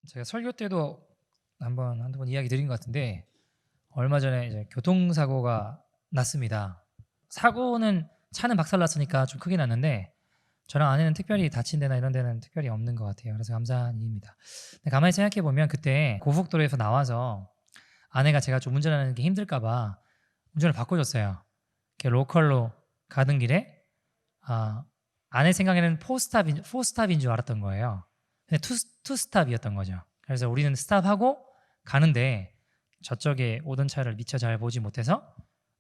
제가 설교 때도 한두 번 이야기 드린 것 같은데 얼마 전에 이제 교통사고가 났습니다. 사고는 차는 박살났으니까 좀 크게 났는데 저랑 아내는 특별히 다친 데나 이런 데는 특별히 없는 것 같아요. 그래서 감사한 일입니다. 근데 가만히 생각해 보면 그때 고속도로에서 나와서 아내가 제가 좀 운전하는 게 힘들까 봐 운전을 바꿔줬어요. 이렇게 로컬로 가던 길에 아내 생각에는 포스탑인 줄 알았던 거예요. 근데 투스탑이었던 거죠. 그래서 우리는 스탑하고 가는데 저쪽에 오던 차를 미처 잘 보지 못해서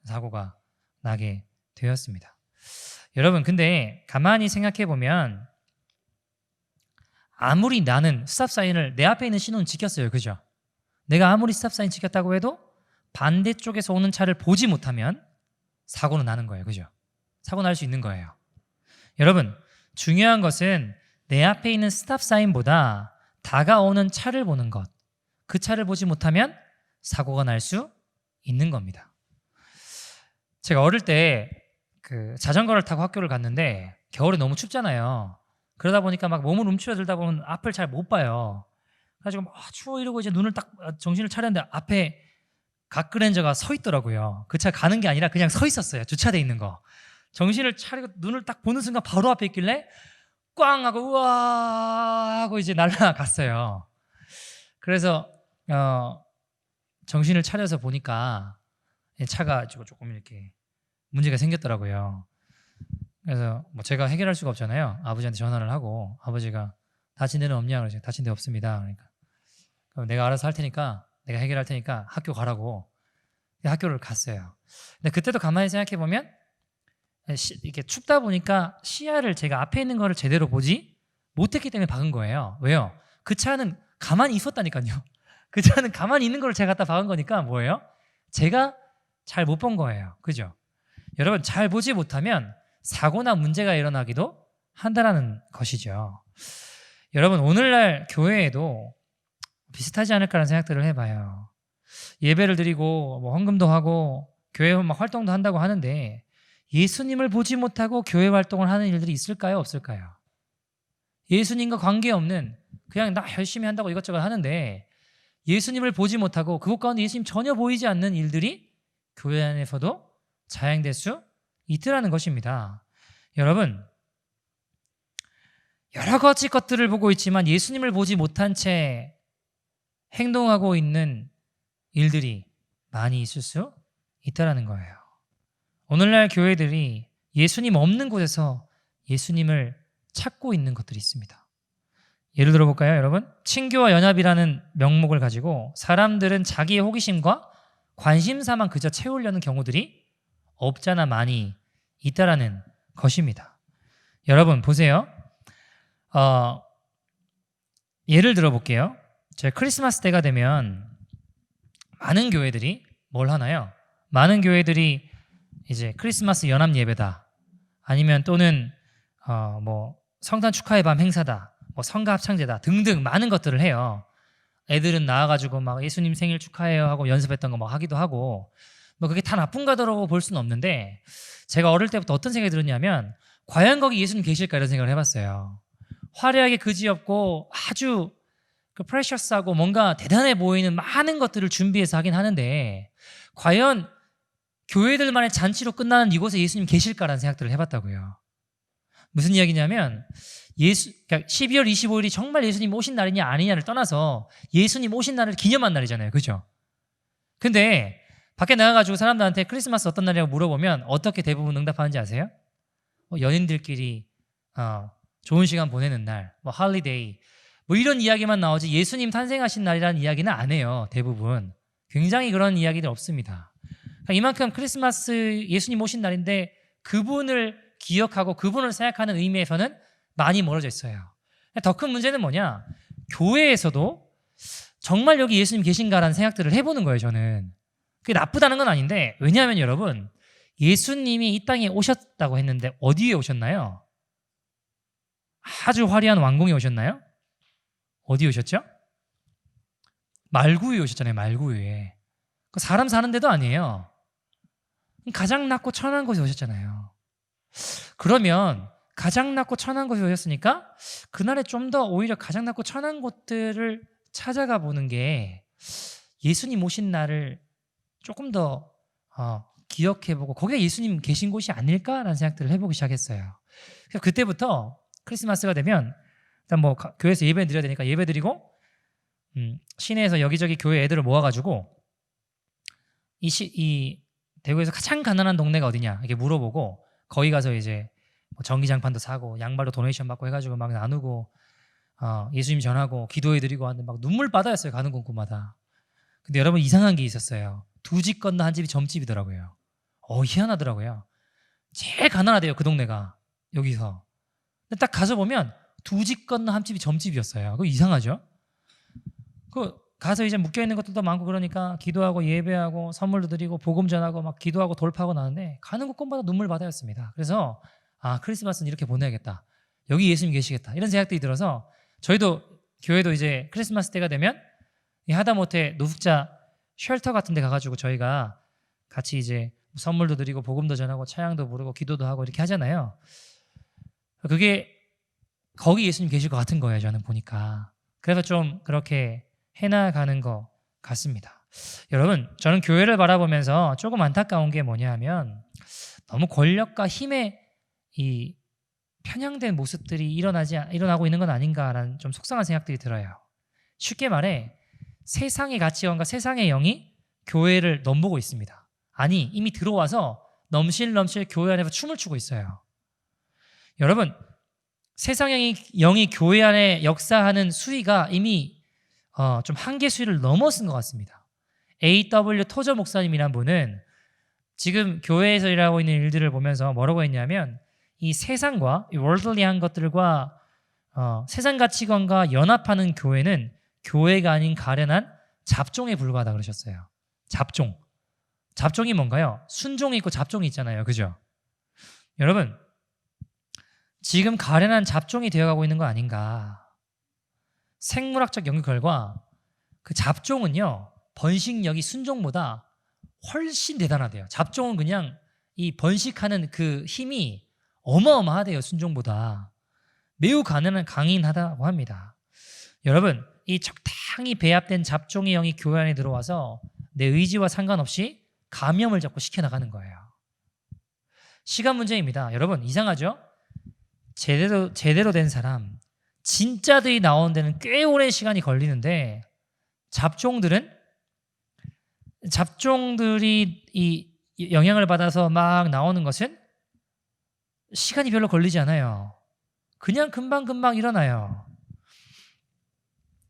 사고가 나게 되었습니다. 여러분, 근데 가만히 생각해 보면 아무리 나는 스탑 사인을 내 앞에 있는 신호는 지켰어요. 그죠? 내가 아무리 스탑 사인 지켰다고 해도 반대쪽에서 오는 차를 보지 못하면 사고는 나는 거예요. 그죠? 사고 날 수 있는 거예요. 여러분, 중요한 것은 내 앞에 있는 스탑 사인보다 다가오는 차를 보는 것, 그 차를 보지 못하면 사고가 날 수 있는 겁니다. 제가 어릴 때 자전거를 타고 학교를 갔는데 겨울에 너무 춥잖아요. 그러다 보니까 막 몸을 움츠러들다 보면 앞을 잘 못 봐요. 그래가지고 추워 이러고 이제 눈을 딱 정신을 차렸는데 앞에 갓그랜저가 서 있더라고요. 그 차 가는 게 아니라 그냥 서 있었어요. 주차돼 있는 거. 정신을 차리고 눈을 딱 보는 순간 바로 앞에 있길래 꽝 하고 우와 하고 이제 날아갔어요. 그래서 정신을 차려서 보니까 차가 조금 이렇게 문제가 생겼더라고요. 그래서 제가 해결할 수가 없잖아요. 아버지한테 전화를 하고 아버지가 다친 데는 없냐 그러죠. 다친 데 없습니다. 그러니까 그럼 내가 알아서 할 테니까 내가 해결할 테니까 학교 가라고 학교를 갔어요. 근데 그때도 가만히 생각해 보면 이렇게 춥다 보니까 시야를 제가 앞에 있는 거를 제대로 보지 못했기 때문에 박은 거예요. 왜요? 그 차는 가만히 있었다니까요. 그 차는 가만히 있는 걸 제가 갖다 박은 거니까 뭐예요? 제가 잘 못 본 거예요. 그죠? 여러분, 잘 보지 못하면 사고나 문제가 일어나기도 한다라는 것이죠. 여러분, 오늘날 교회에도 비슷하지 않을까라는 생각들을 해봐요. 예배를 드리고 헌금도 하고 교회 막 활동도 한다고 하는데 예수님을 보지 못하고 교회 활동을 하는 일들이 있을까요? 없을까요? 예수님과 관계없는 그냥 나 열심히 한다고 이것저것 하는데 예수님을 보지 못하고 그것 가운데 예수님 전혀 보이지 않는 일들이 교회 안에서도 자행될 수 있더라는 것입니다. 여러분, 여러 가지 것들을 보고 있지만 예수님을 보지 못한 채 행동하고 있는 일들이 많이 있을 수 있다는 거예요. 오늘날 교회들이 예수님 없는 곳에서 예수님을 찾고 있는 것들이 있습니다. 예를 들어볼까요, 여러분? 친교와 연합이라는 명목을 가지고 사람들은 자기의 호기심과 관심사만 그저 채우려는 경우들이 없잖아 많이 있다라는 것입니다. 여러분 보세요. 예를 들어볼게요. 제가 크리스마스 때가 되면 많은 교회들이 뭘 하나요? 많은 교회들이 이제 크리스마스 연합 예배다, 아니면 또는 성탄 축하의 밤 행사다, 성가 합창제다 등등 많은 것들을 해요. 애들은 나와가지고 막 예수님 생일 축하해요 하고 연습했던 거 막 하기도 하고, 그게 다 나쁜 거라고 볼 수는 없는데 제가 어릴 때부터 어떤 생각이 들었냐면 과연 거기 예수님 계실까 이런 생각을 해봤어요. 화려하게 그지없고 아주 프레셔스하고 뭔가 대단해 보이는 많은 것들을 준비해서 하긴 하는데 과연 교회들만의 잔치로 끝나는 이곳에 예수님 계실까라는 생각들을 해봤다고요. 무슨 이야기냐면 그러니까 12월 25일이 정말 예수님 오신 날이냐 아니냐를 떠나서 예수님 오신 날을 기념한 날이잖아요. 그죠? 근데 밖에 나가가지고 사람들한테 크리스마스 어떤 날이라고 물어보면 어떻게 대부분 응답하는지 아세요? 연인들끼리 좋은 시간 보내는 날, 할리데이 이런 이야기만 나오지 예수님 탄생하신 날이라는 이야기는 안 해요. 대부분 굉장히 그런 이야기들 없습니다. 이만큼 크리스마스 예수님 오신 날인데 그분을 기억하고 그분을 생각하는 의미에서는 많이 멀어져 있어요. 더 큰 문제는 뭐냐? 교회에서도 정말 여기 예수님 계신가라는 생각들을 해보는 거예요. 저는 그게 나쁘다는 건 아닌데, 왜냐하면 여러분, 예수님이 이 땅에 오셨다고 했는데 어디에 오셨나요? 아주 화려한 왕궁에 오셨나요? 어디에 오셨죠? 말구유에 오셨잖아요. 말구유에. 사람 사는 데도 아니에요. 가장 낮고 천한 곳에 오셨잖아요. 그러면 가장 낮고 천한 곳에 오셨으니까 그날에 좀 더 오히려 가장 낮고 천한 곳들을 찾아가 보는 게 예수님 오신 날을 조금 더 기억해보고 거기가 예수님 계신 곳이 아닐까라는 생각들을 해보기 시작했어요. 그래서 그때부터 크리스마스가 되면 일단 뭐 교회에서 예배 드려야 되니까 예배 드리고 시내에서 여기저기 교회 애들을 모아가지고 이 대구에서 가장 가난한 동네가 어디냐 이렇게 물어보고 거기 가서 이제 뭐 전기장판도 사고 양말도 도네이션 받고 해가지고 막 나누고 예수님 전하고 기도해드리고 하는데 막 눈물바다였어요. 가는 곳마다. 근데 여러분 이상한 게 있었어요. 두 집 건너 한 집이 점집이더라고요. 희한하더라고요. 제일 가난하대요. 그 동네가 여기서. 근데 딱 가서 보면 두 집 건너 한 집이 점집이었어요. 그거 이상하죠? 가서 이제 묶여있는 것들도 많고 그러니까 기도하고 예배하고 선물도 드리고 복음 전하고 막 기도하고 돌파하고 나는데 가는 곳마다 눈물바다였습니다. 그래서 크리스마스는 이렇게 보내야겠다. 여기 예수님 계시겠다. 이런 생각들이 들어서 저희도 교회도 이제 크리스마스 때가 되면 하다못해 노숙자 쉘터 같은 데 가가지고 저희가 같이 이제 선물도 드리고 복음도 전하고 찬양도 부르고 기도도 하고 이렇게 하잖아요. 그게 거기 예수님 계실 것 같은 거예요. 저는 보니까. 그래서 좀 그렇게 해나가는 것 같습니다. 여러분, 저는 교회를 바라보면서 조금 안타까운 게 뭐냐 하면 너무 권력과 힘의 이 편향된 모습들이 일어나고 있는 건 아닌가라는 좀 속상한 생각들이 들어요. 쉽게 말해 세상의 가치관과 세상의 영이 교회를 넘보고 있습니다. 아니 이미 들어와서 넘실넘실 교회 안에서 춤을 추고 있어요. 여러분 세상의 영이 교회 안에 역사하는 수위가 이미 좀 한계 수위를 넘어선 것 같습니다. A.W. 토저 목사님이란 분은 지금 교회에서 일하고 있는 일들을 보면서 뭐라고 했냐면 이 세상과 이 월들리한 것들과 세상 가치관과 연합하는 교회는 교회가 아닌 가련한 잡종에 불과하다 그러셨어요. 잡종이 뭔가요? 순종이 있고 잡종이 있잖아요. 그죠? 여러분 지금 가련한 잡종이 되어가고 있는 거 아닌가. 생물학적 연구 결과 그 잡종은요 번식력이 순종보다 훨씬 대단하대요. 잡종은 그냥 이 번식하는 그 힘이 어마어마하대요. 순종보다. 매우 강인하다고 합니다. 여러분 이 적당히 배합된 잡종의 영이 교회 안에 들어와서 내 의지와 상관없이 감염을 자꾸 시켜나가는 거예요. 시간 문제입니다. 여러분 이상하죠? 제대로 된 사람 진짜들이 나오는 데는 꽤 오랜 시간이 걸리는데 잡종들이 이 영향을 받아서 막 나오는 것은 시간이 별로 걸리지 않아요. 그냥 금방 일어나요.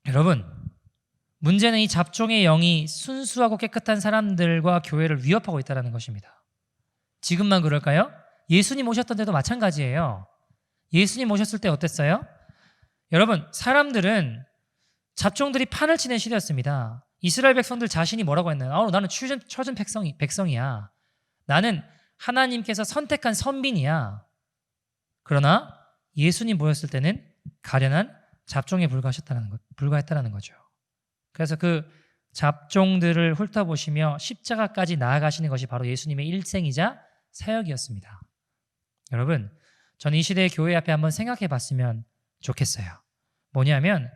여러분 문제는 이 잡종의 영이 순수하고 깨끗한 사람들과 교회를 위협하고 있다는 것입니다. 지금만 그럴까요? 예수님 오셨던 때도 마찬가지예요. 예수님 오셨을 때 어땠어요? 여러분 사람들은 잡종들이 판을 치는 시대였습니다. 이스라엘 백성들 자신이 뭐라고 했나요? 나는 초전 백성이야. 나는 하나님께서 선택한 선민이야. 그러나 예수님 보였을 때는 가련한 잡종에 불과했다는 거죠. 그래서 그 잡종들을 훑어보시며 십자가까지 나아가시는 것이 바로 예수님의 일생이자 사역이었습니다. 여러분 저는 이 시대의 교회 앞에 한번 생각해 봤으면 좋겠어요. 뭐냐면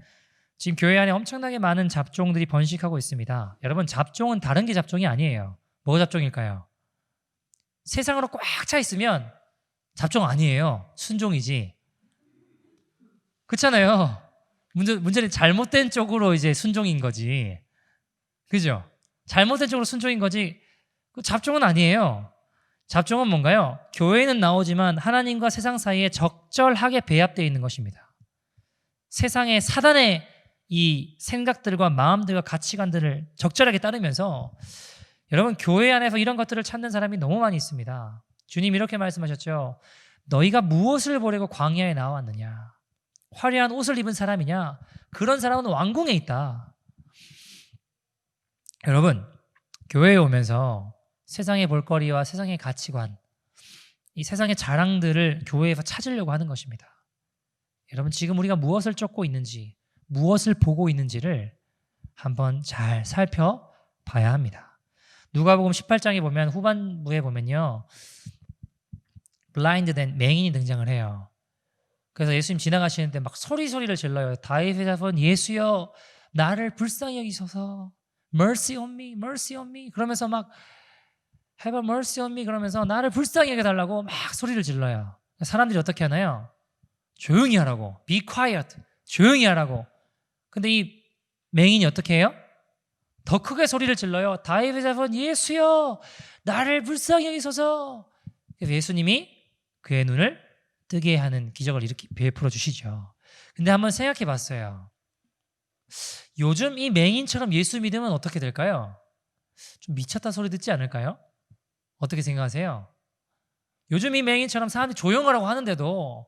지금 교회 안에 엄청나게 많은 잡종들이 번식하고 있습니다. 여러분 잡종은 다른 게 잡종이 아니에요. 뭐가 잡종일까요? 세상으로 꽉 차 있으면 잡종 아니에요. 순종이지. 그렇잖아요. 문제는 잘못된 쪽으로 이제 순종인 거지. 그죠? 잘못된 쪽으로 순종인 거지. 그 잡종은 아니에요. 잡종은 뭔가요? 교회는 나오지만 하나님과 세상 사이에 적절하게 배합되어 있는 것입니다. 세상의 사단의 이 생각들과 마음들과 가치관들을 적절하게 따르면서 여러분 교회 안에서 이런 것들을 찾는 사람이 너무 많이 있습니다. 주님 이렇게 말씀하셨죠. 너희가 무엇을 보려고 광야에 나왔느냐? 화려한 옷을 입은 사람이냐? 그런 사람은 왕궁에 있다. 여러분 교회에 오면서 세상의 볼거리와 세상의 가치관, 이 세상의 자랑들을 교회에서 찾으려고 하는 것입니다. 여러분 지금 우리가 무엇을 쫓고 있는지, 무엇을 보고 있는지를 한번 잘 살펴봐야 합니다. 누가복음 18장에 보면 후반부에 보면요, 블라인드된 맹인이 등장을 해요. 그래서 예수님 지나가시는데 막 소리를 질러요. 다윗의 자손 예수여, 나를 불쌍히 여기소서, mercy on me, mercy on me 그러면서 막 have a mercy on me 그러면서 나를 불쌍히 여겨달라고 막 소리를 질러요. 사람들이 어떻게 하나요? 조용히 하라고, be quiet, 조용히 하라고. 근데 이 맹인이 어떻게 해요? 더 크게 소리를 질러요. 다윗의 자손 예수여, 나를 불쌍히 여기소서. 그래서 예수님이 그의 눈을 뜨게 하는 기적을 이렇게 베풀어 주시죠. 근데 한번 생각해 봤어요. 요즘 이 맹인처럼 예수 믿으면 어떻게 될까요? 좀 미쳤다 소리 듣지 않을까요? 어떻게 생각하세요? 요즘 이 맹인처럼 사람들이 조용하라고 하는데도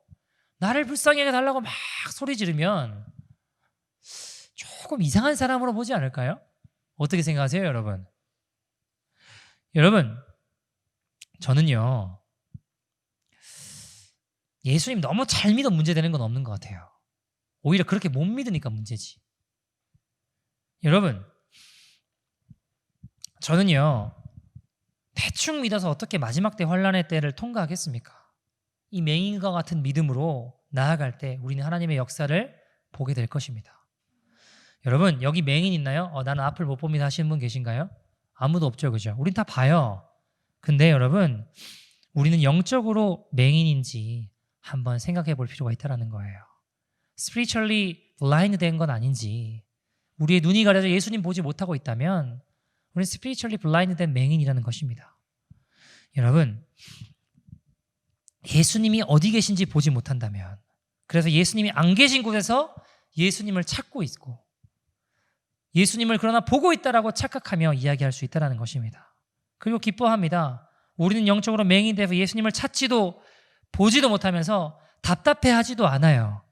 나를 불쌍히 해달라고 막 소리 지르면 조금 이상한 사람으로 보지 않을까요? 어떻게 생각하세요, 여러분? 여러분, 저는요, 예수님 너무 잘 믿어 문제되는 건 없는 것 같아요. 오히려 그렇게 못 믿으니까 문제지. 여러분, 저는요, 대충 믿어서 어떻게 마지막 때 환란의 때를 통과하겠습니까? 이 맹인과 같은 믿음으로 나아갈 때 우리는 하나님의 역사를 보게 될 것입니다. 여러분, 여기 맹인 있나요? 나는 앞을 못 봅니다 하시는 분 계신가요? 아무도 없죠, 그죠? 우린 다 봐요. 근데 여러분, 우리는 영적으로 맹인인지 한번 생각해 볼 필요가 있다는 거예요. spiritually blind 된 건 아닌지, 우리의 눈이 가려져 예수님 보지 못하고 있다면 우리는 spiritually blind 된 맹인이라는 것입니다. 여러분, 예수님이 어디 계신지 보지 못한다면, 그래서 예수님이 안 계신 곳에서 예수님을 찾고 있고 예수님을 그러나 보고 있다라고 착각하며 이야기할 수 있다는 것입니다. 그리고 기뻐합니다. 우리는 영적으로 맹인돼서 예수님을 찾지도 보지도 못하면서 답답해하지도 않아요.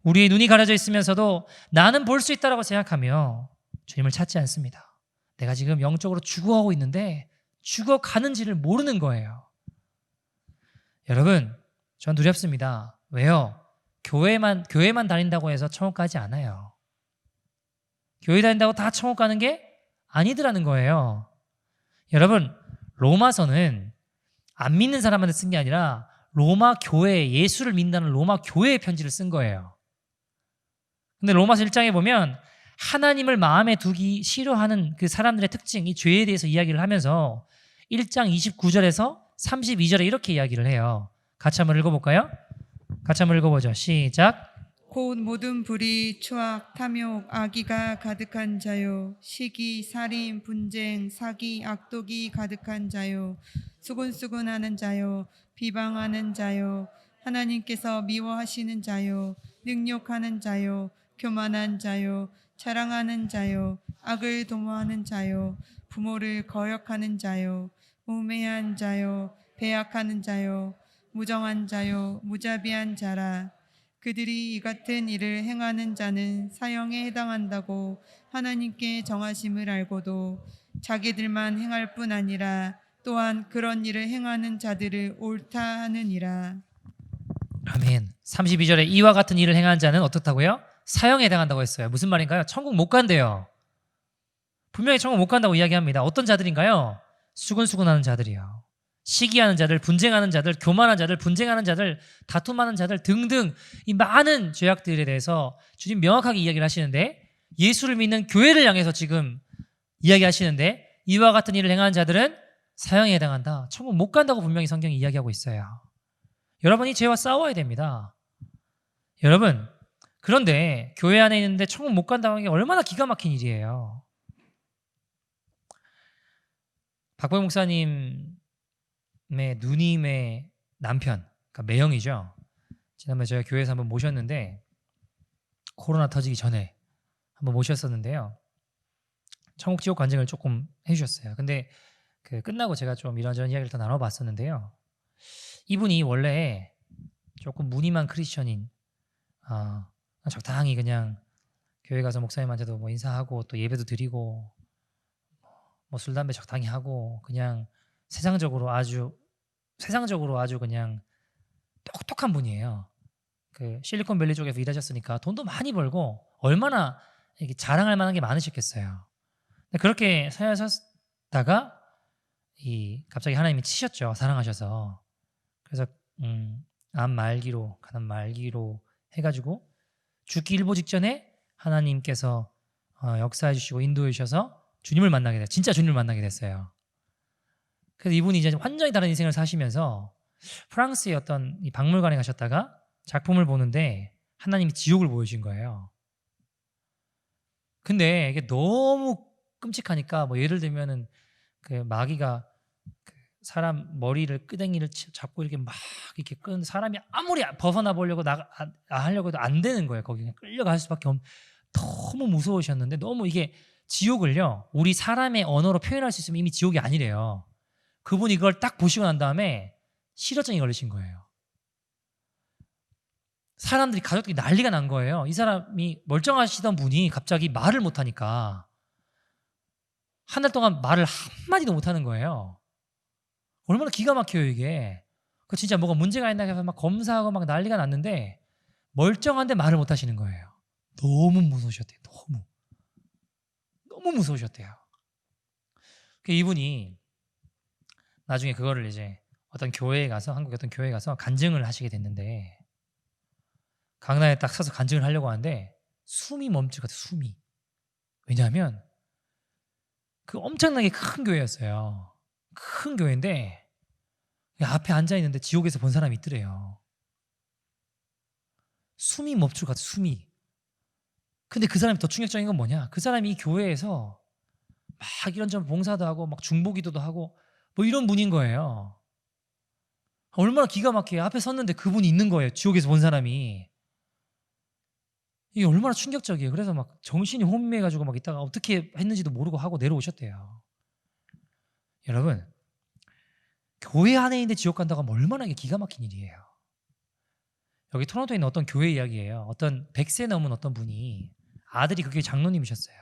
우리의 눈이 가려져 있으면서도 나는 볼 수 있다라고 생각하며 주님을 찾지 않습니다. 내가 지금 영적으로 죽어가고 있는데 죽어가는지를 모르는 거예요. 여러분, 전 두렵습니다. 왜요? 교회만 다닌다고 해서 천국 가지 않아요. 교회 다닌다고 다 천국 가는 게 아니더라는 거예요. 여러분, 로마서는 안 믿는 사람한테 쓴 게 아니라 로마 교회, 예수를 믿는다는 로마 교회의 편지를 쓴 거예요. 근데 로마서 1장에 보면 하나님을 마음에 두기 싫어하는 그 사람들의 특징, 이 죄에 대해서 이야기를 하면서 1장 29절에서 32절에 이렇게 이야기를 해요. 같이 한번 읽어볼까요? 같이 한번 읽어보죠. 시작. 곧 모든 불의, 추악, 탐욕, 악의가 가득한 자요, 시기, 살인, 분쟁, 사기, 악독이 가득한 자요, 수군수군하는 자요, 비방하는 자요, 하나님께서 미워하시는 자요, 능욕하는 자요, 교만한 자요, 자랑하는 자요, 악을 도모하는 자요, 부모를 거역하는 자요, 우매한 자요, 배약하는 자요, 무정한 자요, 무자비한 자라. 그들이 이 같은 일을 행하는 자는 사형에 해당한다고 하나님께 정하심을 알고도 자기들만 행할 뿐 아니라 또한 그런 일을 행하는 자들을 옳다 하느니라. 아멘. 32절에 이와 같은 일을 행한 자는 어떻다고요? 사형에 해당한다고 했어요. 무슨 말인가요? 천국 못 간대요. 분명히 천국 못 간다고 이야기합니다. 어떤 자들인가요? 수군수군하는 자들이요. 시기하는 자들, 분쟁하는 자들, 교만한 자들, 분쟁하는 자들, 다툼하는 자들 등등 이 많은 죄악들에 대해서 주님 명확하게 이야기를 하시는데, 예수를 믿는 교회를 향해서 지금 이야기하시는데, 이와 같은 일을 행하는 자들은 사형에 해당한다. 천국 못 간다고 분명히 성경이 이야기하고 있어요. 여러분이 죄와 싸워야 됩니다. 여러분, 그런데 교회 안에 있는데 천국 못 간다고 하는 게 얼마나 기가 막힌 일이에요. 박보영 목사님의 누님의 남편, 그러니까 매형이죠. 지난번에 저희가 교회에서 한번 모셨는데, 코로나 터지기 전에 한번 모셨었는데요. 천국 지옥 간증을 조금 해주셨어요. 근데 그 끝나고 제가 좀 이런저런 이야기를 더 나눠봤었는데요. 이분이 원래 조금 무늬만 크리스천인, 적당히 그냥 교회 가서 목사님한테도 뭐 인사하고 또 예배도 드리고 뭐 술 담배 적당히 하고 그냥 세상적으로 아주 그냥 똑똑한 분이에요. 그 실리콘밸리 쪽에서 일하셨으니까 돈도 많이 벌고 얼마나 이렇게 자랑할 만한 게 많으셨겠어요. 근데 그렇게 사셨다가 갑자기 하나님이 치셨죠. 사랑하셔서. 그래서 암 말기로 가난 말기로 해가지고 죽기 일보 직전에 하나님께서 역사해 주시고 인도해 주셔서 주님을 만나게 됐어요. 진짜 주님을 만나게 됐어요. 그래서 이분이 이제 완전히 다른 인생을 사시면서 프랑스의 어떤 이 박물관에 가셨다가 작품을 보는데 하나님이 지옥을 보여주신 거예요. 근데 이게 너무 끔찍하니까 뭐 예를 들면은 그 마귀가 그 사람 머리를 끄댕이를 잡고 이렇게 막 이렇게 끈 사람이 아무리 벗어나 보려고 하려고 해도 안 되는 거예요. 거기 그냥 끌려갈 수밖에 없는 너무 무서우셨는데 너무 이게 지옥을요 우리 사람의 언어로 표현할 수 있으면 이미 지옥이 아니래요. 그분이 그걸 딱 보시고 난 다음에 실어증이 걸리신 거예요. 사람들이 가족들이 난리가 난 거예요. 이 사람이 멀쩡하시던 분이 갑자기 말을 못하니까 한 달 동안 말을 한마디도 못하는 거예요. 얼마나 기가 막혀요 이게. 그 진짜 뭐가 문제가 있나 해서 막 검사하고 막 난리가 났는데 멀쩡한데 말을 못하시는 거예요. 너무 무서우셨대요. 너무 무서우셨대요. 이분이 나중에 그거를 이제 어떤 교회에 가서 한국의 어떤 교회에 가서 간증을 하시게 됐는데 강단에 딱 서서 간증을 하려고 하는데 숨이 멈출 것 같아요. 숨이. 왜냐하면 그 엄청나게 큰 교회였어요. 큰 교회인데 앞에 앉아있는데 지옥에서 본 사람이 있더래요. 숨이 멈출 것 같아요. 숨이. 근데 그 사람이 더 충격적인 건 뭐냐, 그 사람이 이 교회에서 막 이런저런 봉사도 하고 막 중보기도도 하고 뭐 이런 분인 거예요. 얼마나 기가 막혀요. 앞에 섰는데 그분이 있는 거예요. 지옥에서 본 사람이. 이게 얼마나 충격적이에요. 그래서 막 정신이 혼미해가지고 막 있다가 어떻게 했는지도 모르고 하고 내려오셨대요. 여러분, 교회 안에 있는데 지옥 간다고 하면 얼마나 이게 기가 막힌 일이에요. 여기 토론토에 있는 어떤 교회 이야기예요. 어떤 100세 넘은 어떤 분이 아들이 그 교회 장로님이셨어요.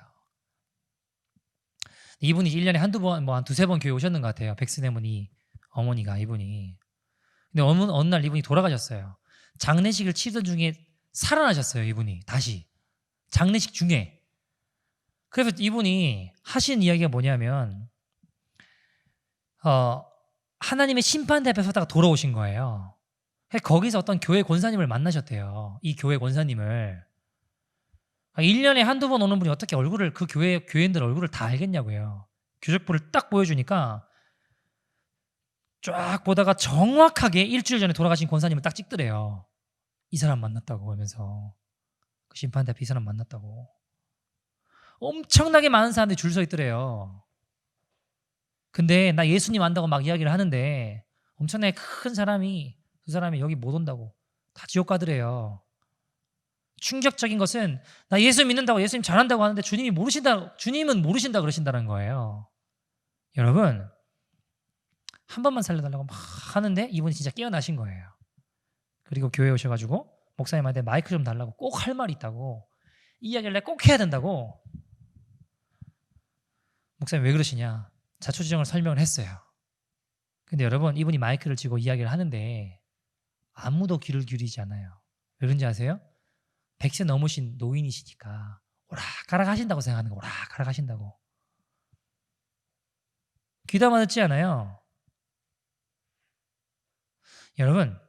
이분이 1년에 한두 번, 뭐 한 두세 번 교회 오셨는 것 같아요. 100세 넘은 이 어머니가, 이분이. 근데 어느 날 이분이 돌아가셨어요. 장례식을 치던 중에 살아나셨어요. 이분이 다시 장례식 중에. 그래서 이분이 하신 이야기가 뭐냐면 하나님의 심판대 앞에 서다가 돌아오신 거예요. 거기서 어떤 교회 권사님을 만나셨대요. 이 교회 권사님을. 1년에 한두 번 오는 분이 어떻게 얼굴을, 그 교회인들 얼굴을 다 알겠냐고요. 교적부를 딱 보여주니까 쫙 보다가 정확하게 일주일 전에 돌아가신 권사님을 딱 찍더래요. 이 사람 만났다고 하면서. 그 심판대 앞에 이 사람 만났다고. 엄청나게 많은 사람들이 줄 서 있더래요. 근데 나 예수님 안다고 막 이야기를 하는데 엄청나게 큰 사람이, 그 사람이 여기 못 온다고 다 지옥 가더래요. 충격적인 것은 나 예수 믿는다고, 예수님 잘한다고 하는데 주님은 모르신다 그러신다는 거예요. 여러분, 한 번만 살려달라고 막 하는데 이분이 진짜 깨어나신 거예요. 그리고 교회에 오셔가지고 목사님한테 마이크 좀 달라고 꼭 할 말이 있다고, 이 이야기를 내가 꼭 해야 된다고. 목사님 왜 그러시냐, 자초지종을 설명을 했어요. 근데 여러분, 이분이 마이크를 쥐고 이야기를 하는데 아무도 귀를 기울이지 않아요. 왜 그런지 아세요? 100세 넘으신 노인이시니까 오락가락 하신다고 생각하는 거. 오락가락 하신다고. 귀담아 듣지 않아요. 여러분,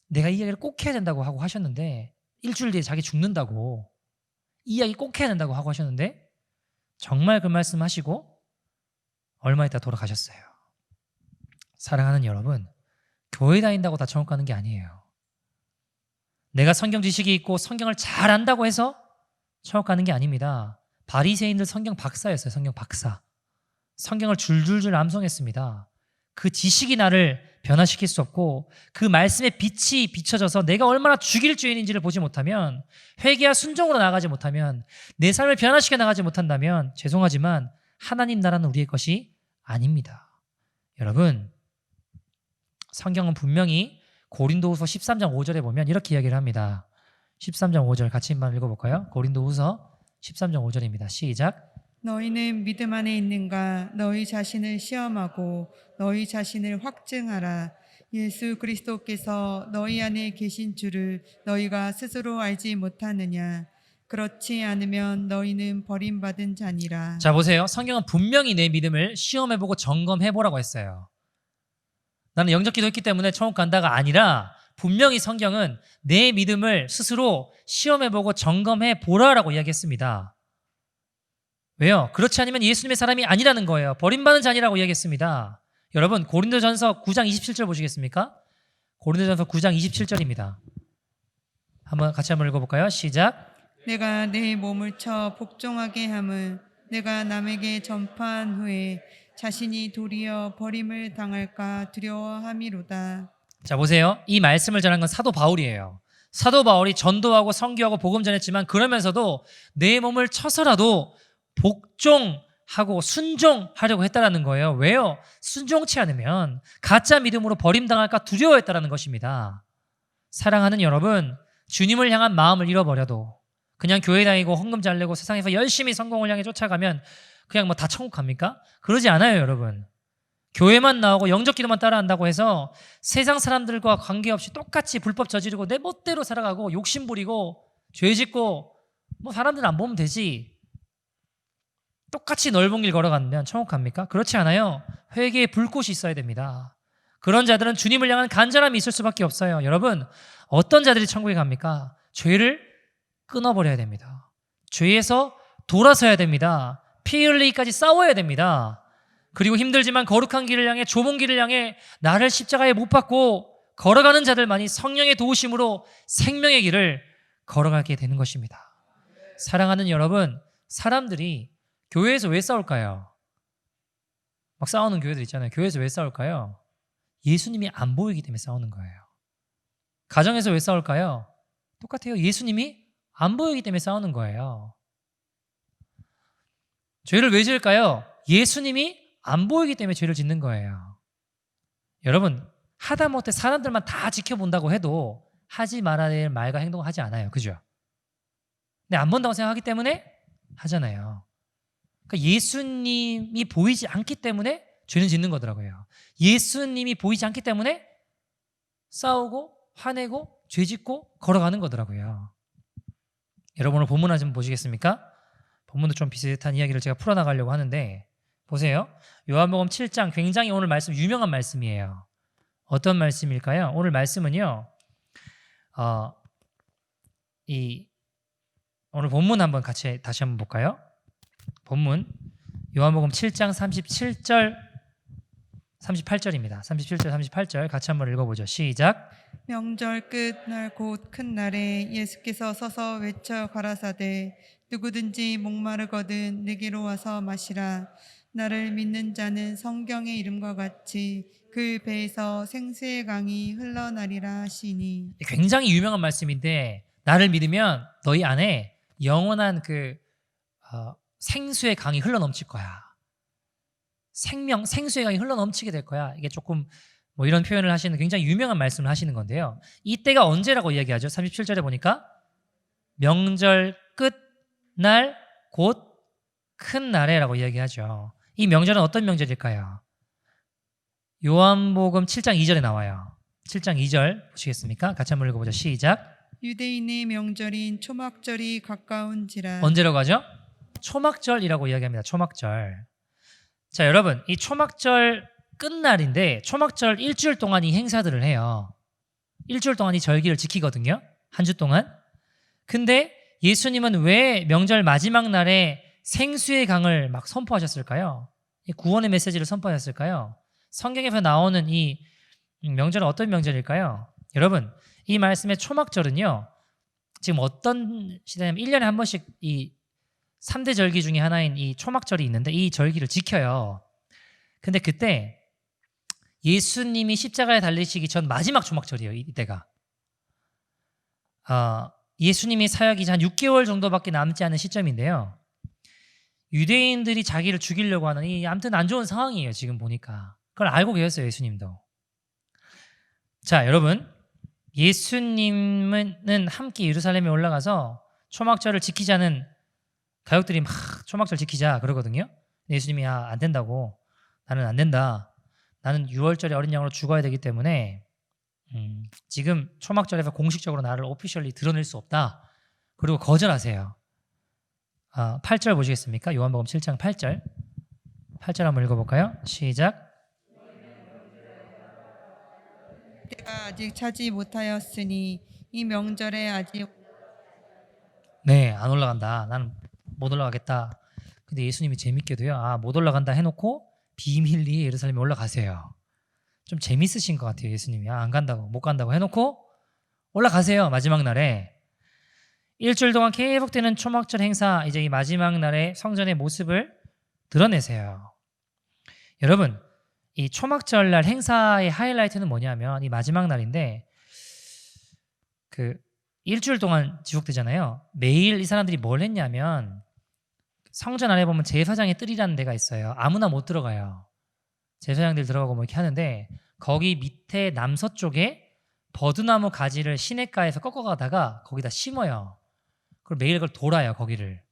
내가 이 이야기를 꼭 해야 된다고 하고 하셨는데 일주일 뒤에 자기 죽는다고, 이 이야기 꼭 해야 된다고 하고 하셨는데 정말 그 말씀 하시고 얼마 있다 돌아가셨어요. 사랑하는 여러분, 교회 다닌다고 다 천국 가는 게 아니에요. 내가 성경 지식이 있고 성경을 잘 안다고 해서 천국 가는 게 아닙니다. 바리새인들 성경 박사였어요. 성경 박사. 성경을 줄줄줄 암송했습니다. 그 지식이 나를 변화시킬 수 없고 그 말씀의 빛이 비춰져서 내가 얼마나 죽일 죄인인지를 보지 못하면, 회개와 순종으로 나아가지 못하면, 내 삶을 변화시켜 나가지 못한다면 죄송하지만 하나님 나라는 우리의 것이 아닙니다. 여러분, 성경은 분명히 고린도후서 13장 5절에 보면 이렇게 이야기를 합니다. 13장 5절 같이 한번 읽어볼까요? 고린도후서 13장 5절입니다. 시작. 너희는 믿음 안에 있는가? 너희 자신을 시험하고 너희 자신을 확증하라. 예수 그리스도께서 너희 안에 계신 줄을 너희가 스스로 알지 못하느냐? 그렇지 않으면 너희는 버림받은 자니라. 자, 보세요. 성경은 분명히 내 믿음을 시험해보고 점검해보라고 했어요. 나는 영접 기도했기 때문에 천국 간다가 아니라 분명히 성경은 내 믿음을 스스로 시험해보고 점검해 보라라고 이야기했습니다. 왜요? 그렇지 않으면 예수님의 사람이 아니라는 거예요. 버림받은 자니라고 이야기했습니다. 여러분, 고린도전서 9장 27절 보시겠습니까? 고린도전서 9장 27절입니다. 같이 한번 읽어볼까요? 시작. 내가 내 몸을 쳐 복종하게 함은 내가 남에게 전파한 후에 자신이 도리어 버림을 당할까 두려워함이로다. 자, 보세요. 이 말씀을 전한 건 사도 바울이에요. 사도 바울이 전도하고 선교하고 복음 전했지만 그러면서도 내 몸을 쳐서라도 복종하고 순종하려고 했다라는 거예요. 왜요? 순종치 않으면 가짜 믿음으로 버림당할까 두려워했다라는 것입니다. 사랑하는 여러분, 주님을 향한 마음을 잃어버려도 그냥 교회 다니고 헌금 잘 내고 세상에서 열심히 성공을 향해 쫓아가면 그냥 뭐 다 천국 갑니까? 그러지 않아요, 여러분. 교회만 나오고 영적 기도만 따라한다고 해서 세상 사람들과 관계없이 똑같이 불법 저지르고 내 멋대로 살아가고 욕심 부리고 죄 짓고 뭐 사람들 안 보면 되지. 똑같이 넓은 길 걸어가면 천국 갑니까? 그렇지 않아요. 회개의 불꽃이 있어야 됩니다. 그런 자들은 주님을 향한 간절함이 있을 수밖에 없어요. 여러분, 어떤 자들이 천국에 갑니까? 죄를 끊어버려야 됩니다. 죄에서 돌아서야 됩니다. 피 흘리기까지 싸워야 됩니다. 그리고 힘들지만 거룩한 길을 향해, 좁은 길을 향해 나를 십자가에 못 박고 걸어가는 자들만이 성령의 도우심으로 생명의 길을 걸어가게 되는 것입니다. 사랑하는 여러분, 사람들이 교회에서 왜 싸울까요? 막 싸우는 교회들 있잖아요. 교회에서 왜 싸울까요? 예수님이 안 보이기 때문에 싸우는 거예요. 가정에서 왜 싸울까요? 똑같아요. 예수님이 안 보이기 때문에 싸우는 거예요. 죄를 왜 지을까요? 예수님이 안 보이기 때문에 죄를 짓는 거예요. 여러분, 하다못해 사람들만 다 지켜본다고 해도 하지 말아야 될 말과 행동을 하지 않아요. 그죠? 근데 안 본다고 생각하기 때문에 하잖아요. 그러니까 예수님이 보이지 않기 때문에 죄는 짓는 거더라고요. 예수님이 보이지 않기 때문에 싸우고 화내고 죄 짓고 걸어가는 거더라고요. 여러분, 오늘 본문 좀 보시겠습니까? 본문도 좀 비슷한 이야기를 제가 풀어나가려고 하는데 보세요. 요한복음 7장 굉장히 오늘 말씀 유명한 말씀이에요. 어떤 말씀일까요? 오늘 말씀은요. 오늘 본문 한번 같이 다시 한번 볼까요? 본문 요한복음 7장 37절 38절입니다. 37절 38절 같이 한번 읽어보죠. 시작. 명절 끝날 곧 큰 날에 예수께서 서서 외쳐 가라사대 누구든지 목마르거든 내게로 와서 마시라. 나를 믿는 자는 성경의 이름과 같이 그 배에서 생수의 강이 흘러나리라 하시니. 굉장히 유명한 말씀인데 나를 믿으면 너희 안에 영원한 생수의 강이 흘러넘칠 거야. 생수의 강이 흘러넘치게 될 거야. 이게 조금 뭐 이런 표현을 하시는 굉장히 유명한 말씀을 하시는 건데요. 이때가 언제라고 이야기하죠? 37절에 보니까 명절 끝날 곧 큰 날에라고 이야기하죠. 이 명절은 어떤 명절일까요? 요한복음 7장 2절에 나와요. 7장 2절 보시겠습니까? 같이 한번 읽어보죠. 시작. 유대인의 명절인 초막절이 가까운지라. 언제라고 하죠? 초막절이라고 이야기합니다. 초막절. 자, 여러분, 이 초막절 끝날인데 초막절 일주일 동안 이 행사들을 해요. 일주일 동안 이 절기를 지키거든요. 한 주 동안. 근데 예수님은 왜 명절 마지막 날에 생수의 강을 막 선포하셨을까요? 이 구원의 메시지를 선포하셨을까요? 성경에서 나오는 이 명절은 어떤 명절일까요? 여러분, 이 말씀의 초막절은요. 지금 어떤 시대냐면 1년에 한 번씩 이 3대 절기 중에 하나인 이 초막절이 있는데 이 절기를 지켜요. 근데 그때 예수님이 십자가에 달리시기 전 마지막 초막절이에요. 이때가. 예수님이 사역이 한 6개월 정도밖에 남지 않은 시점인데요. 유대인들이 자기를 죽이려고 하는 아무튼 안 좋은 상황이에요. 지금 보니까. 그걸 알고 계셨어요. 예수님도. 자, 여러분. 예수님은 함께 예루살렘에 올라가서 초막절을 지키자는 가족들이 막 초막절 지키자 그러거든요. 예수님이 안 된다고. 나는 안 된다. 나는 6월절에 어린 양으로 죽어야 되기 때문에 지금 초막절에서 공식적으로 나를 오피셜리 드러낼 수 없다. 그리고 거절하세요. 8절 보시겠습니까? 요한복음 7장 8절. 8절 한번 읽어볼까요? 시작. 때가 아직 차지 못하였으니 이 명절에 아직 네, 안 올라간다. 나는 못 올라가겠다. 근데 예수님이 재밌게도요. 못 올라간다 해놓고 비밀리에 예루살렘에 올라가세요. 좀 재밌으신 것 같아요. 예수님이 안 간다고 못 간다고 해놓고 올라가세요. 마지막 날에 일주일 동안 계속되는 초막절 행사, 이제 이 마지막 날에 성전의 모습을 드러내세요. 여러분, 이 초막절 날 행사의 하이라이트는 뭐냐면 이 마지막 날인데 그 일주일 동안 지속되잖아요. 매일 이 사람들이 뭘 했냐면 성전 안에 보면 제사장의 뜰이라는 데가 있어요. 아무나 못 들어가요. 제사장들 들어가고 뭐 이렇게 하는데 거기 밑에 남서쪽에 버드나무 가지를 시냇가에서 꺾어가다가 거기다 심어요. 그걸 매일 그걸 돌아요. 거기를.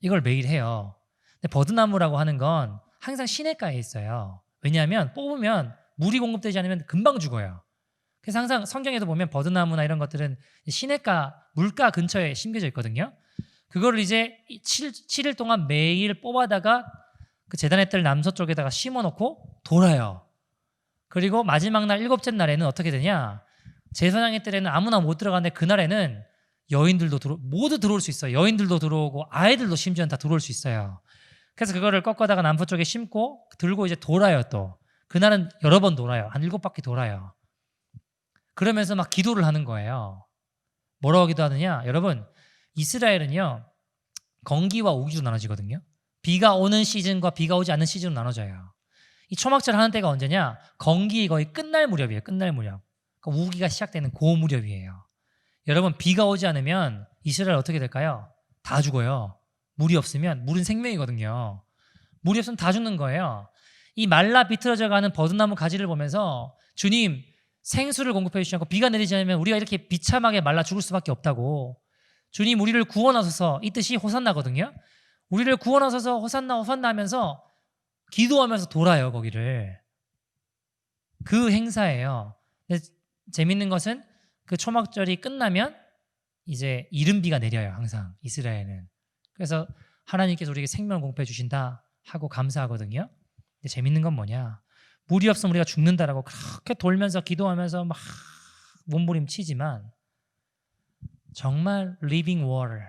이걸 매일 해요. 근데 버드나무라고 하는 건 항상 시냇가에 있어요. 왜냐하면 뽑으면 물이 공급되지 않으면 금방 죽어요. 그래서 항상 성경에도 보면 버드나무나 이런 것들은 시냇가, 물가 근처에 심겨져 있거든요. 그거를 이제 7일 동안 매일 뽑아다가 그 제단의 뜰 남서쪽에다가 심어놓고 돌아요. 그리고 마지막 날 일곱째 날에는 어떻게 되냐? 제사장의 뜰에는 아무나 못 들어가는데 그날에는 여인들도 모두 들어올 수 있어요. 여인들도 들어오고 아이들도 심지어는 다 들어올 수 있어요. 그래서 그거를 꺾어다가 남서쪽에 심고 들고 이제 돌아요 또. 그날은 여러 번 돌아요. 한 7바퀴 돌아요. 그러면서 막 기도를 하는 거예요. 뭐라고 기도하느냐? 여러분, 이스라엘은요. 건기와 우기로 나눠지거든요. 비가 오는 시즌과 비가 오지 않는 시즌으로 나눠져요. 이 초막절 하는 때가 언제냐? 건기 거의 끝날 무렵이에요. 끝날 무렵. 그러니까 우기가 시작되는 그 무렵이에요. 여러분, 비가 오지 않으면 이스라엘 어떻게 될까요? 다 죽어요. 물이 없으면, 물은 생명이거든요. 물이 없으면 다 죽는 거예요. 이 말라 비틀어져 가는 버드나무 가지를 보면서 주님, 생수를 공급해 주시지 않고 비가 내리지 않으면 우리가 이렇게 비참하게 말라 죽을 수밖에 없다고. 주님, 우리를 구원하소서. 이 뜻이 호산나거든요. 우리를 구원하소서 호산나 호산나 하면서 기도하면서 돌아요. 거기를. 그 행사예요. 근데 재밌는 것은 그 초막절이 끝나면 이제 이른비가 내려요. 항상 이스라엘은. 그래서 하나님께서 우리에게 생명을 공급해 주신다 하고 감사하거든요. 근데 재밌는 건 뭐냐? 물이 없으면 우리가 죽는다라고 그렇게 돌면서 기도하면서 막 몸부림치지만 정말 living water,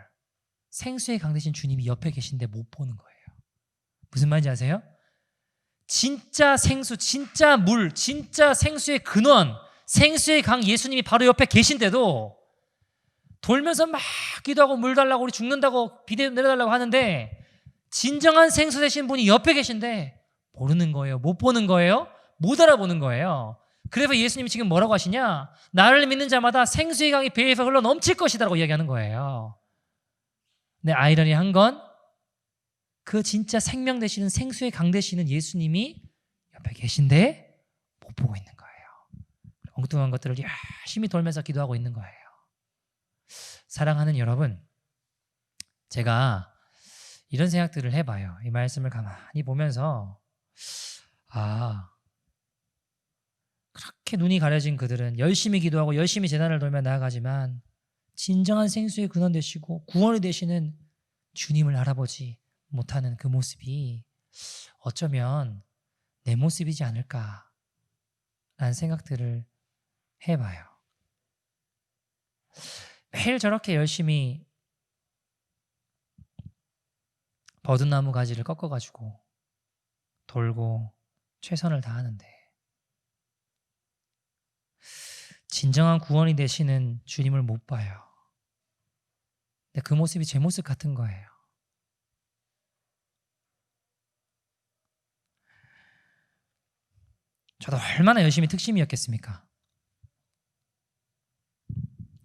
생수의 강 되신 주님이 옆에 계신데 못 보는 거예요. 무슨 말인지 아세요? 진짜 생수, 진짜 물, 진짜 생수의 근원, 생수의 강 예수님이 바로 옆에 계신데도 돌면서 막 기도하고 물 달라고 우리 죽는다고 비대 내려달라고 하는데 진정한 생수 되신 분이 옆에 계신데 모르는 거예요. 못 보는 거예요. 못 알아보는 거예요. 그래서 예수님이 지금 뭐라고 하시냐? 나를 믿는 자마다 생수의 강이 배에서 흘러 넘칠 것이다라고 이야기하는 거예요. 근데 아이러니한 건 그 진짜 생명 되시는 생수의 강 되시는 예수님이 옆에 계신데 못 보고 있는 거예요. 엉뚱한 것들을 열심히 돌면서 기도하고 있는 거예요. 사랑하는 여러분, 제가 이런 생각들을 해봐요. 이 말씀을 가만히 보면서 그렇게 눈이 가려진 그들은 열심히 기도하고 열심히 제단을 돌며 나아가지만 진정한 생수의 근원 되시고 구원이 되시는 주님을 알아보지 못하는 그 모습이 어쩌면 내 모습이지 않을까라는 생각들을 해봐요. 매일 저렇게 열심히 버드나무 가지를 꺾어가지고 돌고 최선을 다하는데 진정한 구원이 되시는 주님을 못 봐요. 근데 그 모습이 제 모습 같은 거예요. 저도 얼마나 열심히 특심이었겠습니까?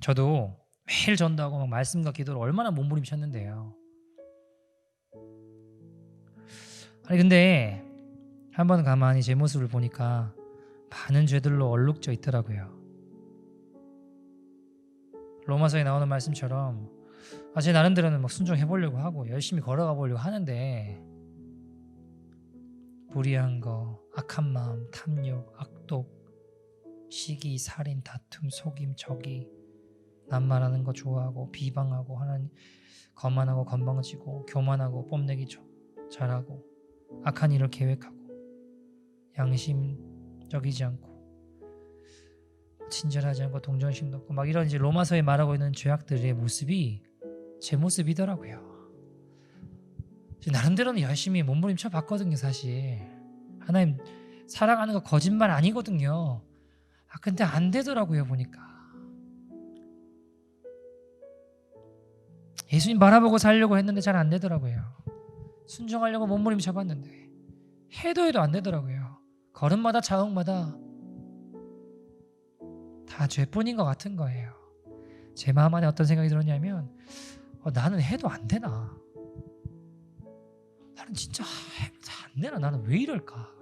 저도 매일 전도하고 막 말씀과 기도를 얼마나 몸부림쳤는데요. 아니 근데 한번 가만히 제 모습을 보니까 많은 죄들로 얼룩져 있더라고요. 로마서에 나오는 말씀처럼 제 나름대로는 막 순종해 보려고 하고 열심히 걸어가 보려고 하는데 불의한 거, 악한 마음, 탐욕, 악독, 시기, 살인, 다툼, 속임, 적이, 낱말하는 거 좋아하고 비방하고 하나님 거만하고 건방지고 교만하고 뽐내기 잘하고 악한 일을 계획하고 양심적이지 않고 친절하지 않고 동정심도 없고 막 이런 이제 로마서에 말하고 있는 죄악들의 모습이 제 모습이더라고요. 나름대로는 열심히 몸부림쳐 봤거든요. 사실 하나님 사랑하는 거 거짓말 아니거든요. 근데 안 되더라고요. 보니까 예수님 바라보고 살려고 했는데 잘 안 되더라고요. 순종하려고 몸부림쳐 봤는데 해도 안 되더라고요. 걸음마다 자국마다 다 죄뿐인 것 같은 거예요. 제 마음 안에 어떤 생각이 들었냐면 나는 해도 안 되나? 나는 진짜 해도 안 되나? 나는 왜 이럴까?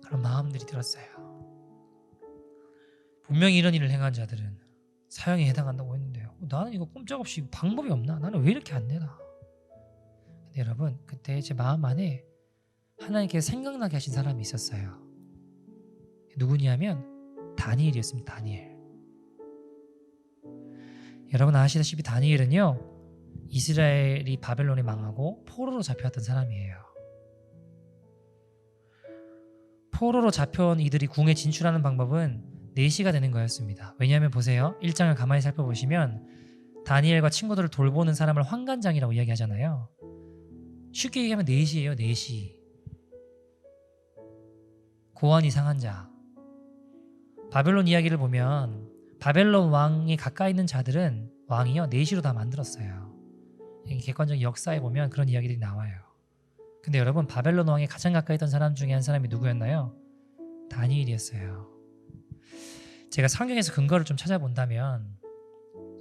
그런 마음들이 들었어요. 분명히 이런 일을 행한 자들은 사형에 해당한다고 했는데요. 나는 이거 꼼짝없이 방법이 없나? 나는 왜 이렇게 안 되나? 근데 여러분 그때 제 마음 안에 하나님께서 생각나게 하신 사람이 있었어요. 누구냐면 다니엘이었습니다. 다니엘. 여러분 아시다시피 다니엘은요 이스라엘이 바벨론에 망하고 포로로 잡혀왔던 사람이에요. 포로로 잡혀온 이들이 궁에 진출하는 방법은 4시가 되는 거였습니다. 왜냐하면 보세요. 1장을 가만히 살펴보시면 다니엘과 친구들을 돌보는 사람을 환관장이라고 이야기하잖아요. 쉽게 얘기하면 4시예요. 4시. 고환이 상한 자. 바벨론 이야기를 보면 바벨론 왕이 가까이 있는 자들은 왕이요 4시로 다 만들었어요. 객관적인 역사에 보면 그런 이야기들이 나와요. 근데 여러분 바벨론 왕이 가장 가까이 있던 사람 중에 한 사람이 누구였나요? 다니엘이었어요. 제가 성경에서 근거를 좀 찾아본다면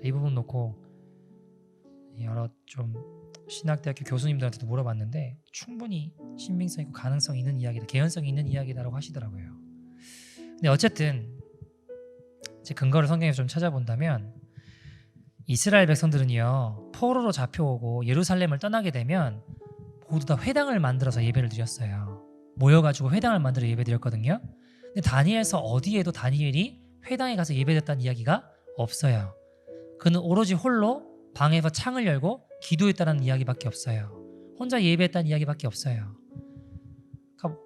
이 부분 놓고 여러 좀 신학대학교 교수님들한테도 물어봤는데 충분히 신빙성 있고 가능성 있는 이야기다, 개연성이 있는 이야기다라고 하시더라고요. 근데 어쨌든 제 근거를 성경에서 좀 찾아본다면 이스라엘 백성들은요 포로로 잡혀오고 예루살렘을 떠나게 되면 모두 다 회당을 만들어서 예배를 드렸어요. 모여가지고 회당을 만들어 예배 드렸거든요. 근데 다니엘서 어디에도 다니엘이 회당에 가서 예배드렸다는 이야기가 없어요. 그는 오로지 홀로 방에서 창을 열고 기도했다는 이야기밖에 없어요. 혼자 예배했다는 이야기밖에 없어요. 그러니까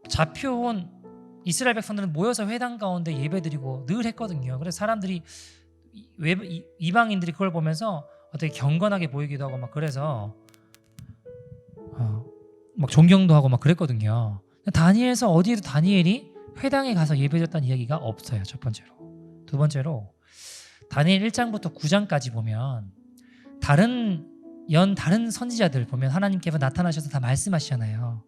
잡혀온 이스라엘 백성들은 모여서 회당 가운데 예배드리고 늘 했거든요. 그래서 사람들이 이방인들이 그걸 보면서 어떻게 경건하게 보이기도 하고 막 그래서 막 존경도 하고 막 그랬거든요. 다니엘서 어디에도 다니엘이 회당에 가서 예배드렸다는 이야기가 없어요. 첫 번째로. 두 번째로 다니엘 1장부터 9장까지 보면 다른 선지자들 보면 하나님께서 나타나셔서 다 말씀하시잖아요.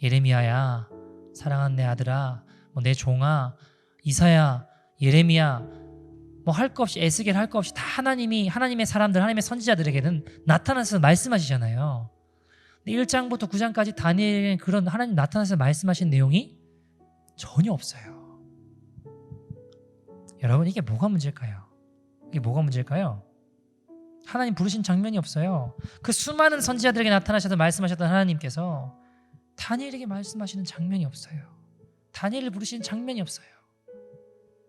예레미야야, 사랑하는 내 아들아, 뭐 내 종아, 이사야, 예레미야, 뭐 할 거 없이 에스겔 할 거 없이 다 하나님의 사람들, 하나님의 선지자들에게는 나타나서 말씀하시잖아요. 근데 1장부터 9장까지 다니엘에게는 그런 하나님 나타나서 말씀하신 내용이 전혀 없어요. 여러분 이게 뭐가 문제일까요? 하나님 부르신 장면이 없어요. 그 수많은 선지자들에게 나타나셔서 말씀하셨던 하나님께서 다니엘에게 말씀하시는 장면이 없어요. 다니엘을 부르시는 장면이 없어요.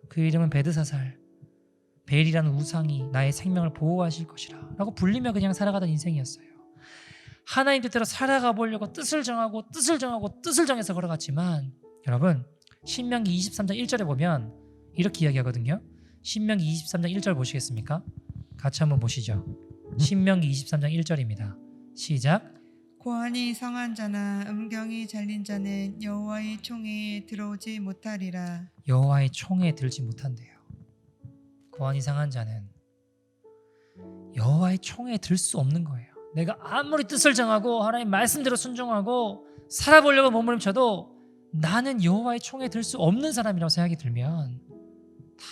그 이름은 베드사살, 벨이라는 우상이 나의 생명을 보호하실 것이라 라고 불리며 그냥 살아가던 인생이었어요. 하나님 뜻대로 살아가 보려고 뜻을 정해서 걸어갔지만 여러분 신명기 23장 1절에 보면 이렇게 이야기하거든요. 신명기 23장 1절 보시겠습니까? 같이 한번 보시죠. 신명기 23장 1절입니다. 시작. 고환이 성한 자나 음경이 잘린 자는 여호와의 총회에 들어오지 못하리라. 여호와의 총회에 들지 못한대요. 고환이 상한 자는 여호와의 총회에 들 수 없는 거예요. 내가 아무리 뜻을 정하고 하나님 말씀대로 순종하고 살아보려고 몸부림쳐도 나는 여호와의 총회에 들 수 없는 사람이라고 생각이 들면 다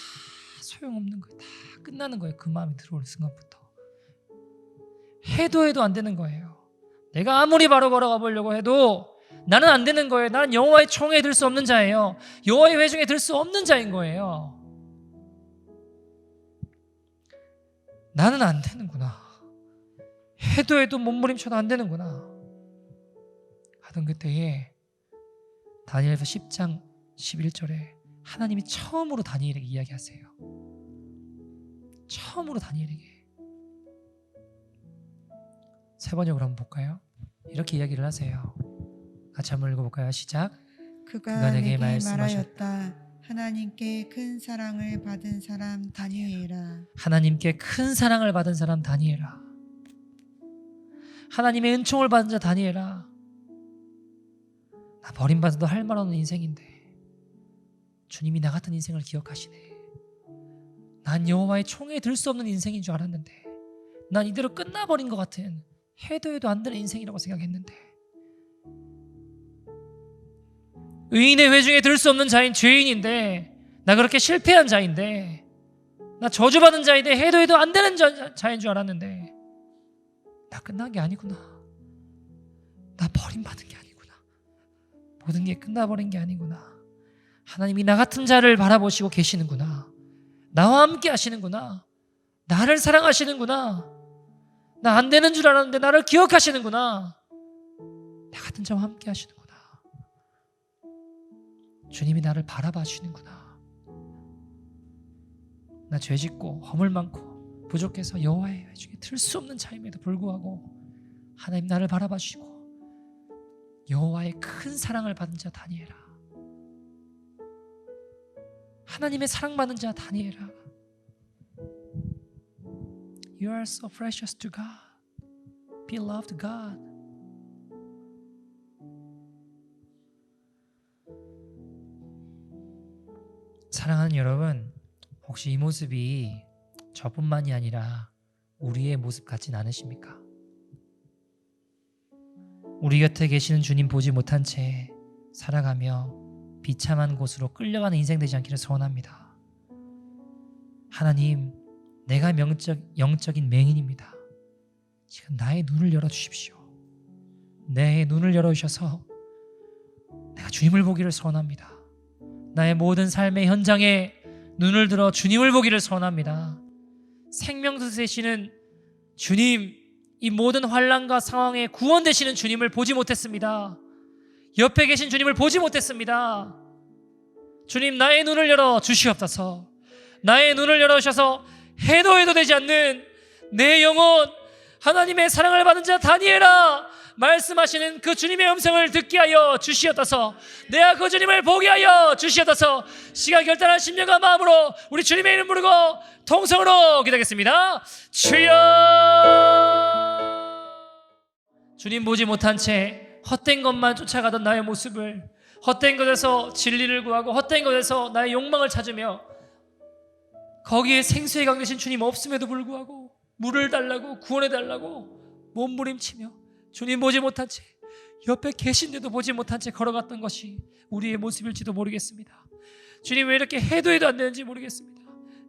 소용없는 거예요. 다 끝나는 거예요. 그 마음이 들어올 순간부터 해도 안 되는 거예요. 내가 아무리 바로 걸어가 보려고 해도 나는 안 되는 거예요. 나는 여호와의 총회에 들 수 없는 자예요. 여호와의 회중에 들 수 없는 자인 거예요. 나는 안 되는구나. 해도 몸부림쳐도 안 되는구나 하던 그때에 다니엘서 10장 11절에 하나님이 처음으로 다니엘에게 이야기하세요. 처음으로 다니엘에게. 세 번역으로 한번 볼까요? 이렇게 이야기를 하세요. 같이 한번 읽어볼까요? 시작. 그가 내게 말하였다. 하나님께 큰 사랑을 받은 사람 다니엘아. 하나님께 큰 사랑을 받은 사람 다니엘아. 하나님의 은총을 받은 자 다니엘아. 나 버림받아도 할 말 없는 인생인데 주님이 나 같은 인생을 기억하시네. 난 여호와의 총에 들 수 없는 인생인 줄 알았는데 난 이대로 끝나버린 것 같은 해도 안 되는 인생이라고 생각했는데 의인의 회중에 들 수 없는 자인 죄인인데 나 그렇게 실패한 자인데 나 저주받은 자인데 해도 안 되는 자인 줄 알았는데 나 끝난 게 아니구나. 나 버림받은 게 아니구나. 모든 게 끝나버린 게 아니구나. 하나님이 나 같은 자를 바라보시고 계시는구나. 나와 함께 하시는구나. 나를 사랑하시는구나. 나 안 되는 줄 알았는데 나를 기억하시는구나. 나 같은 자와 함께 하시는구나. 주님이 나를 바라봐 주시는구나. 나 죄짓고 허물 많고 부족해서 여호와의 회중에 들 수 없는 자임에도 불구하고 하나님 나를 바라봐 주시고 여호와의 큰 사랑을 받은 자 다니엘아. 하나님의 사랑받는 자 다니엘아. You are so precious to God. Beloved God. 사랑하는 여러분, 혹시 이 모습이 저뿐만이 아니라 우리의 모습 같진 않으십니까? 우리 곁에 계시는 주님 보지 못한 채 살아가며 비참한 곳으로 끌려가는 인생 되지 않기를 소원합니다. 하나님, 내가 영적인 맹인입니다. 지금 나의 눈을 열어주십시오. 내 눈을 열어주셔서 내가 주님을 보기를 소원합니다. 나의 모든 삶의 현장에 눈을 들어 주님을 보기를 소원합니다. 생명수 되시는 주님, 이 모든 환난과 상황에 구원 되시는 주님을 보지 못했습니다. 옆에 계신 주님을 보지 못했습니다. 주님, 나의 눈을 열어 주시옵소서. 나의 눈을 열어주셔서 해도 되지 않는 내 영혼, 하나님의 사랑을 받은 자 다니엘아, 말씀하시는 그 주님의 음성을 듣게 하여 주시옵소서. 내가 그 주님을 보게 하여 주시옵소서. 시간 결단한 심령과 마음으로 우리 주님의 이름 부르고 통성으로 기도하겠습니다. 주여. 주님 보지 못한 채 헛된 것만 쫓아가던 나의 모습을, 헛된 것에서 진리를 구하고 헛된 것에서 나의 욕망을 찾으며 거기에 생수의 강 되신 주님 없음에도 불구하고 물을 달라고 구원해달라고 몸부림치며 주님 보지 못한 채 옆에 계신데도 보지 못한 채 걸어갔던 것이 우리의 모습일지도 모르겠습니다. 주님, 왜 이렇게 해도 안 되는지 모르겠습니다.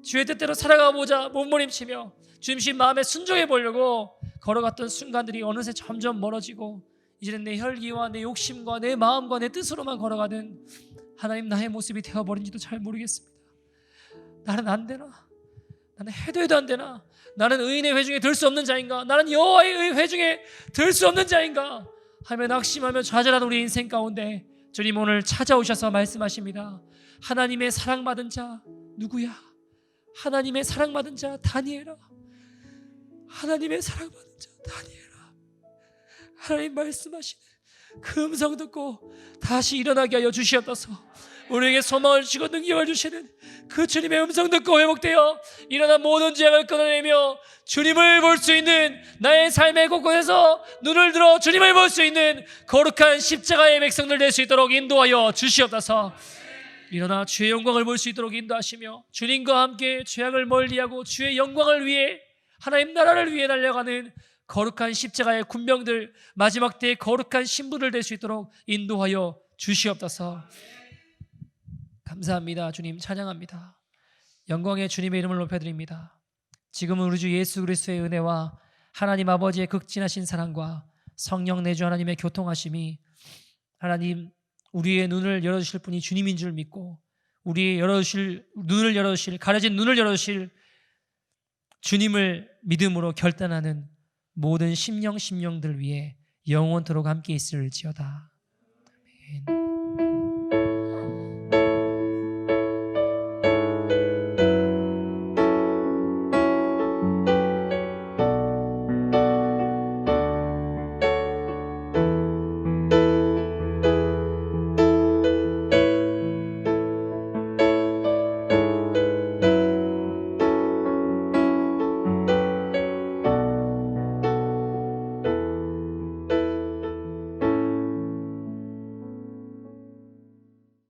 주의 뜻대로 살아가보자 몸부림치며 주님 마음에 순종해 보려고 걸어갔던 순간들이 어느새 점점 멀어지고 이제는 내 혈기와 내 욕심과 내 마음과 내 뜻으로만 걸어가는 하나님 나의 모습이 되어버린지도 잘 모르겠습니다. 나는 안 되나? 나는 해도 안 되나? 나는 의인의 회중에 들 수 없는 자인가? 나는 여호와의 회중에 들 수 없는 자인가? 하며 낙심하며 좌절하는 우리 인생 가운데 주님 오늘 찾아오셔서 말씀하십니다. 하나님의 사랑받은 자 누구야? 하나님의 사랑받은 자 다니엘아. 하나님의 사랑받은 자 다니엘아. 하나님 말씀하시는 그 음성 듣고 다시 일어나게 하여 주시옵소서. 우리에게 소망을 주시고 능력을 주시는 그 주님의 음성 듣고 회복되어 일어난 모든 죄악을 끊어내며 주님을 볼 수 있는, 나의 삶의 곳곳에서 눈을 들어 주님을 볼 수 있는 거룩한 십자가의 백성들 될 수 있도록 인도하여 주시옵소서. 일어나 주의 영광을 볼 수 있도록 인도하시며 주님과 함께 죄악을 멀리하고 주의 영광을 위해, 하나님 나라를 위해 달려가는 거룩한 십자가의 군병들, 마지막 때의 거룩한 신부들 될 수 있도록 인도하여 주시옵소서. 감사합니다. 주님 찬양합니다. 영광의 주님의 이름을 높여드립니다. 지금은 우리 주 예수 그리스도의 은혜와 하나님 아버지의 극진하신 사랑과 성령 내주 하나님의 교통하심이, 하나님 우리의 눈을 열어주실 분이 주님인 줄 믿고 우리의 눈을 열어주실, 가려진 눈을 열어주실 주님을 믿음으로 결단하는 모든 심령들 위해 영원토록 함께 있을지어다. 아멘.